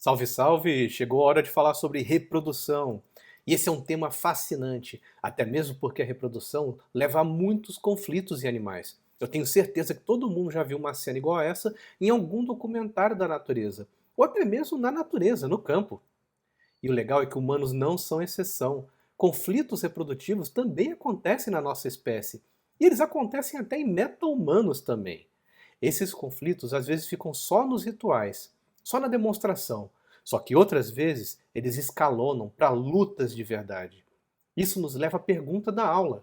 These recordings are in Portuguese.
Salve, salve! Chegou a hora de falar sobre reprodução. E esse é um tema fascinante, até mesmo porque a reprodução leva a muitos conflitos em animais. Eu tenho certeza que todo mundo já viu uma cena igual a essa em algum documentário da natureza, ou até mesmo na natureza, no campo. E o legal é que humanos não são exceção. Conflitos reprodutivos também acontecem na nossa espécie, e eles acontecem até em meta-humanos também. Esses conflitos às vezes ficam só nos rituais, só na demonstração. Só que outras vezes eles escalonam para lutas de verdade. Isso nos leva à pergunta da aula: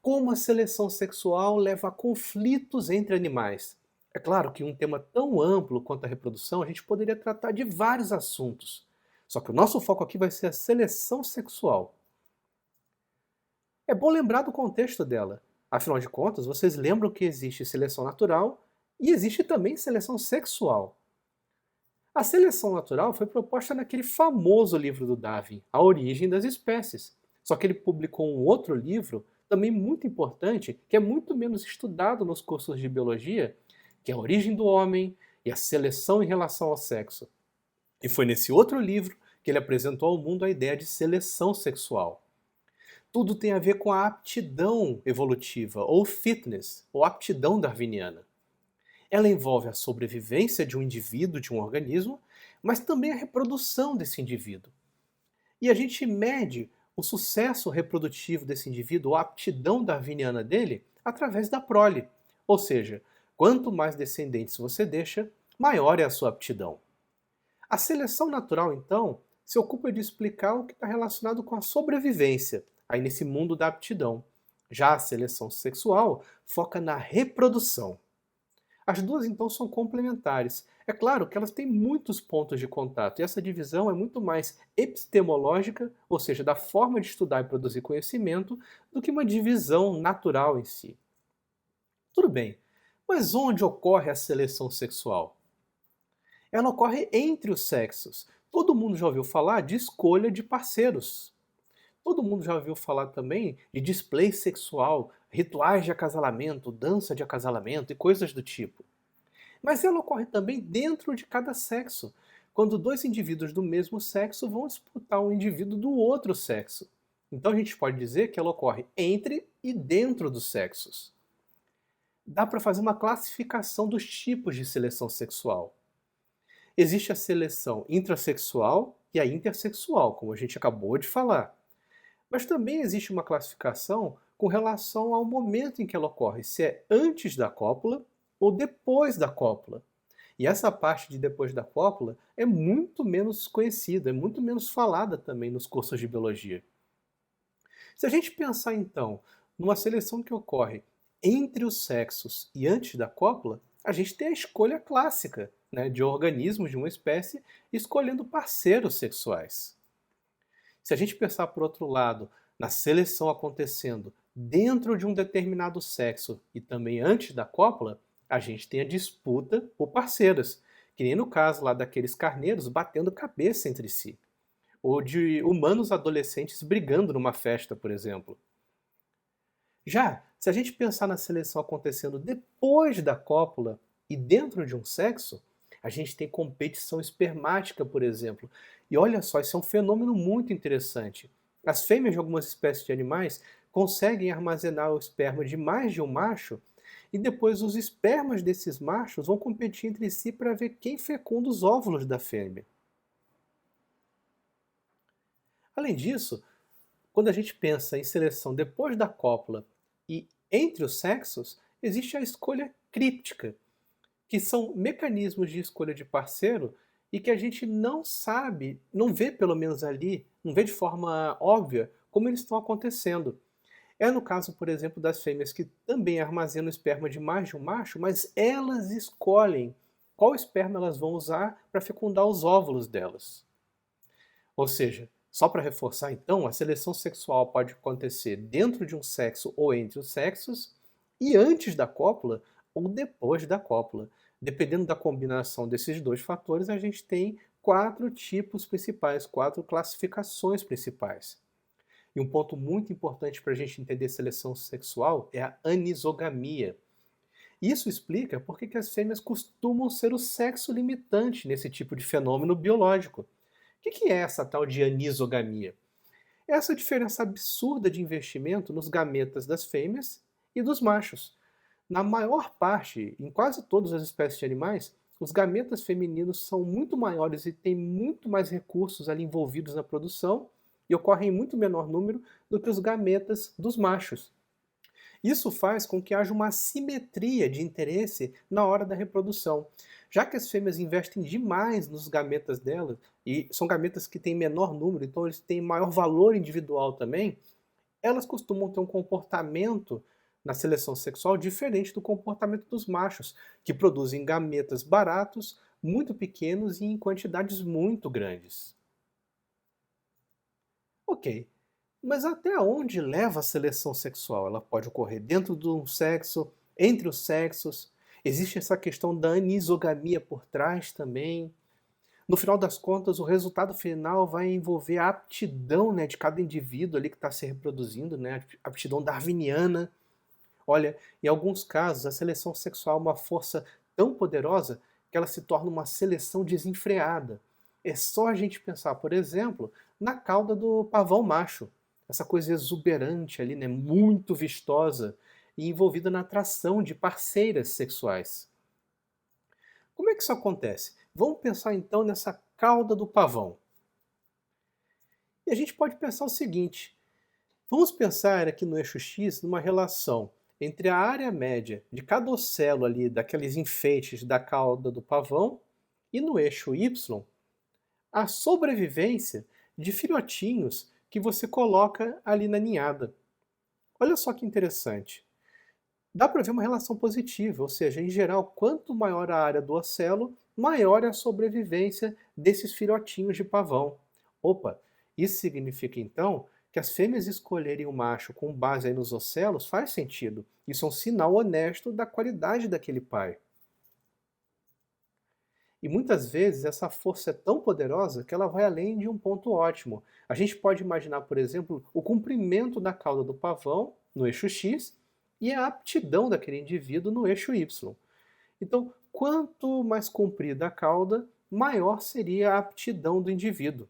como a seleção sexual leva a conflitos entre animais? É claro que um tema tão amplo quanto a reprodução, a gente poderia tratar de vários assuntos. Só que o nosso foco aqui vai ser a seleção sexual. É bom lembrar do contexto dela. Afinal de contas, vocês lembram que existe seleção natural e existe também seleção sexual. A seleção natural foi proposta naquele famoso livro do Darwin, A Origem das Espécies. Só que ele publicou um outro livro, também muito importante, que é muito menos estudado nos cursos de biologia, que é A Origem do Homem e a Seleção em Relação ao Sexo. E foi nesse outro livro que ele apresentou ao mundo a ideia de seleção sexual. Tudo tem a ver com a aptidão evolutiva, ou fitness, ou aptidão darwiniana. Ela envolve a sobrevivência de um indivíduo, de um organismo, mas também a reprodução desse indivíduo. E a gente mede o sucesso reprodutivo desse indivíduo, a aptidão darwiniana dele, através da prole. Ou seja, quanto mais descendentes você deixa, maior é a sua aptidão. A seleção natural, então, se ocupa de explicar o que está relacionado com a sobrevivência, aí nesse mundo da aptidão. Já a seleção sexual foca na reprodução. As duas, então, são complementares. É claro que elas têm muitos pontos de contato, e essa divisão é muito mais epistemológica, ou seja, da forma de estudar e produzir conhecimento, do que uma divisão natural em si. Tudo bem, mas onde ocorre a seleção sexual? Ela ocorre entre os sexos. Todo mundo já ouviu falar de escolha de parceiros. Todo mundo já ouviu falar também de display sexual, rituais de acasalamento, dança de acasalamento e coisas do tipo. Mas ela ocorre também dentro de cada sexo, quando dois indivíduos do mesmo sexo vão disputar um indivíduo do outro sexo. Então a gente pode dizer que ela ocorre entre e dentro dos sexos. Dá para fazer uma classificação dos tipos de seleção sexual. Existe a seleção intrasexual e a intersexual, como a gente acabou de falar. Mas também existe uma classificação com relação ao momento em que ela ocorre, se é antes da cópula ou depois da cópula. E essa parte de depois da cópula é muito menos conhecida, é muito menos falada também nos cursos de biologia. Se a gente pensar então numa seleção que ocorre entre os sexos e antes da cópula, a gente tem a escolha clássica, né, de organismos de uma espécie escolhendo parceiros sexuais. Se a gente pensar por outro lado, na seleção acontecendo dentro de um determinado sexo e também antes da cópula, a gente tem a disputa por parceiras, que nem no caso lá daqueles carneiros batendo cabeça entre si, ou de humanos adolescentes brigando numa festa, por exemplo. Já, se a gente pensar na seleção acontecendo depois da cópula e dentro de um sexo, a gente tem competição espermática, por exemplo. E olha só, isso é um fenômeno muito interessante. As fêmeas de algumas espécies de animais conseguem armazenar o esperma de mais de um macho e depois os espermas desses machos vão competir entre si para ver quem fecunda os óvulos da fêmea. Além disso, quando a gente pensa em seleção depois da cópula e entre os sexos, existe a escolha críptica, que são mecanismos de escolha de parceiro e que a gente não sabe, não vê pelo menos ali, não vê de forma óbvia como eles estão acontecendo. É no caso, por exemplo, das fêmeas que também armazenam esperma de mais de um macho, mas elas escolhem qual esperma elas vão usar para fecundar os óvulos delas. Ou seja, só para reforçar então, a seleção sexual pode acontecer dentro de um sexo ou entre os sexos, e antes da cópula ou depois da cópula. Dependendo da combinação desses dois fatores, a gente tem quatro tipos principais, quatro classificações principais. E um ponto muito importante para a gente entender seleção sexual é a anisogamia. Isso explica por que as fêmeas costumam ser o sexo limitante nesse tipo de fenômeno biológico. O que é essa tal de anisogamia? É essa diferença absurda de investimento nos gametas das fêmeas e dos machos. Na maior parte, em quase todas as espécies de animais, os gametas femininos são muito maiores e têm muito mais recursos ali envolvidos na produção e ocorrem em muito menor número do que os gametas dos machos. Isso faz com que haja uma assimetria de interesse na hora da reprodução. Já que as fêmeas investem demais nos gametas delas, e são gametas que têm menor número, então eles têm maior valor individual também, elas costumam ter um comportamento na seleção sexual diferente do comportamento dos machos, que produzem gametas baratos, muito pequenos e em quantidades muito grandes. Ok, mas até onde leva a seleção sexual? Ela pode ocorrer dentro de um sexo, entre os sexos. Existe essa questão da anisogamia por trás também. No final das contas, o resultado final vai envolver a aptidão, né, de cada indivíduo ali que está se reproduzindo, né, a aptidão darwiniana. Olha, em alguns casos, a seleção sexual é uma força tão poderosa que ela se torna uma seleção desenfreada. É só a gente pensar, por exemplo, na cauda do pavão macho. Essa coisa exuberante ali, né, muito vistosa e envolvida na atração de parceiras sexuais. Como é que isso acontece? Vamos pensar então nessa cauda do pavão. E a gente pode pensar o seguinte: vamos pensar aqui no eixo X numa relação entre a área média de cada ocelo ali, daqueles enfeites da cauda do pavão, e no eixo Y, a sobrevivência de filhotinhos que você coloca ali na ninhada. Olha só que interessante. Dá para ver uma relação positiva, ou seja, em geral, quanto maior a área do ocelo, maior é a sobrevivência desses filhotinhos de pavão. Opa, isso significa então que as fêmeas escolherem o macho com base aí nos ocelos faz sentido. Isso é um sinal honesto da qualidade daquele pai. E muitas vezes essa força é tão poderosa que ela vai além de um ponto ótimo. A gente pode imaginar, por exemplo, o comprimento da cauda do pavão no eixo X e a aptidão daquele indivíduo no eixo Y. Então, quanto mais comprida a cauda, maior seria a aptidão do indivíduo.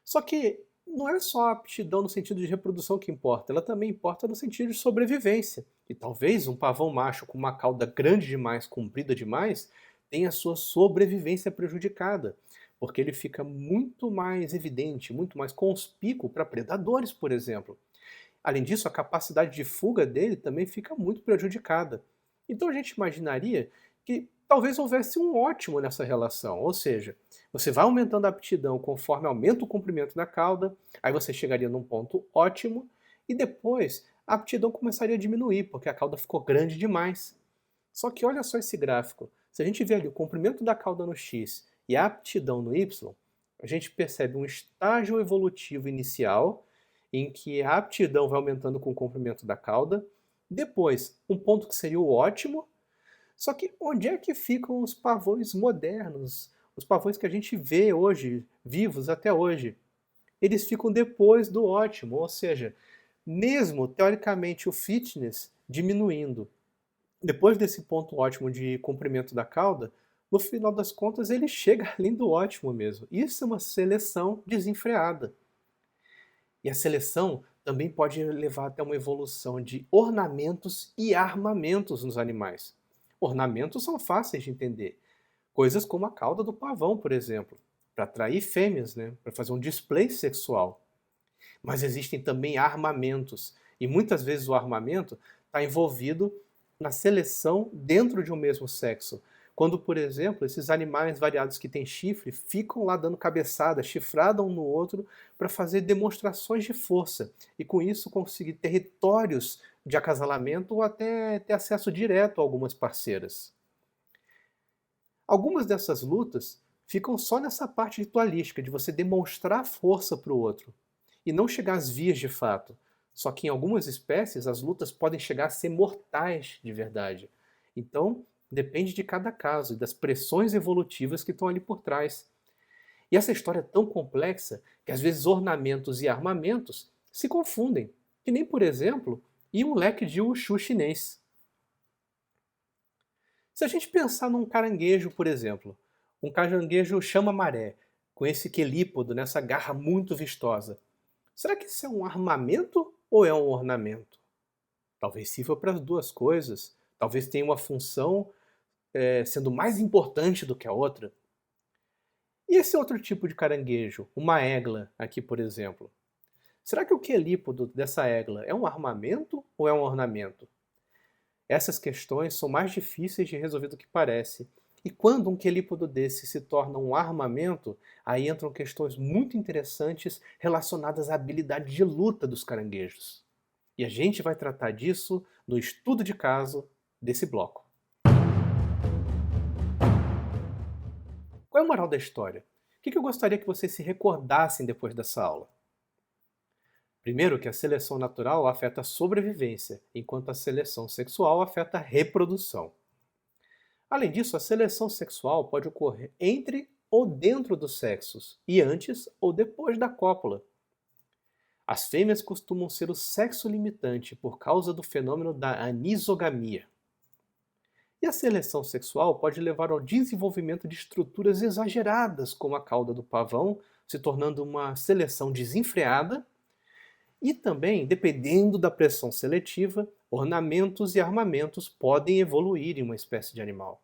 Só que não é só a aptidão no sentido de reprodução que importa, ela também importa no sentido de sobrevivência. E talvez um pavão macho com uma cauda grande demais, comprida demais, tenha a sua sobrevivência prejudicada, porque ele fica muito mais evidente, muito mais conspícuo para predadores, por exemplo. Além disso, a capacidade de fuga dele também fica muito prejudicada. Então a gente imaginaria que talvez houvesse um ótimo nessa relação, ou seja, você vai aumentando a aptidão conforme aumenta o comprimento da cauda, aí você chegaria num ponto ótimo, e depois a aptidão começaria a diminuir, porque a cauda ficou grande demais. Só que olha só esse gráfico, se a gente vê ali o comprimento da cauda no X e a aptidão no Y, a gente percebe um estágio evolutivo inicial, em que a aptidão vai aumentando com o comprimento da cauda, depois um ponto que seria o ótimo. Só que onde é que ficam os pavões modernos? Os pavões que a gente vê hoje, vivos até hoje. Eles ficam depois do ótimo, ou seja, mesmo teoricamente o fitness diminuindo, depois desse ponto ótimo de comprimento da cauda, no final das contas ele chega além do ótimo mesmo. Isso é uma seleção desenfreada. E a seleção também pode levar até uma evolução de ornamentos e armamentos nos animais. Ornamentos são fáceis de entender. Coisas como a cauda do pavão, por exemplo, para atrair fêmeas, né, para fazer um display sexual. Mas existem também armamentos. E muitas vezes o armamento está envolvido na seleção dentro de um mesmo sexo. Quando, por exemplo, esses animais variados que têm chifre ficam lá dando cabeçada, chifrada um no outro, para fazer demonstrações de força. E com isso conseguir territórios de acasalamento ou até ter acesso direto a algumas parceiras. Algumas dessas lutas ficam só nessa parte ritualística, de você demonstrar força para o outro, e não chegar às vias de fato. Só que em algumas espécies as lutas podem chegar a ser mortais de verdade. Então, depende de cada caso e das pressões evolutivas que estão ali por trás. E essa história é tão complexa que às vezes ornamentos e armamentos se confundem, que nem, por exemplo, em um leque de Wushu chinês. Se a gente pensar num caranguejo, por exemplo, um caranguejo chama-maré, com esse quelípodo nessa garra muito vistosa, será que isso é um armamento ou é um ornamento? Talvez sirva para as duas coisas, talvez tenha uma função sendo mais importante do que a outra. E esse outro tipo de caranguejo, uma égla aqui, por exemplo, será que o quelípodo dessa égla é um armamento ou é um ornamento? Essas questões são mais difíceis de resolver do que parece. E quando um quelípodo desse se torna um armamento, aí entram questões muito interessantes relacionadas à habilidade de luta dos caranguejos. E a gente vai tratar disso no estudo de caso desse bloco. Qual é a moral da história? O que eu gostaria que vocês se recordassem depois dessa aula? Primeiro, que a seleção natural afeta a sobrevivência, enquanto a seleção sexual afeta a reprodução. Além disso, a seleção sexual pode ocorrer entre ou dentro dos sexos, e antes ou depois da cópula. As fêmeas costumam ser o sexo limitante por causa do fenômeno da anisogamia. E a seleção sexual pode levar ao desenvolvimento de estruturas exageradas, como a cauda do pavão, se tornando uma seleção desenfreada. E também, dependendo da pressão seletiva, ornamentos e armamentos podem evoluir em uma espécie de animal.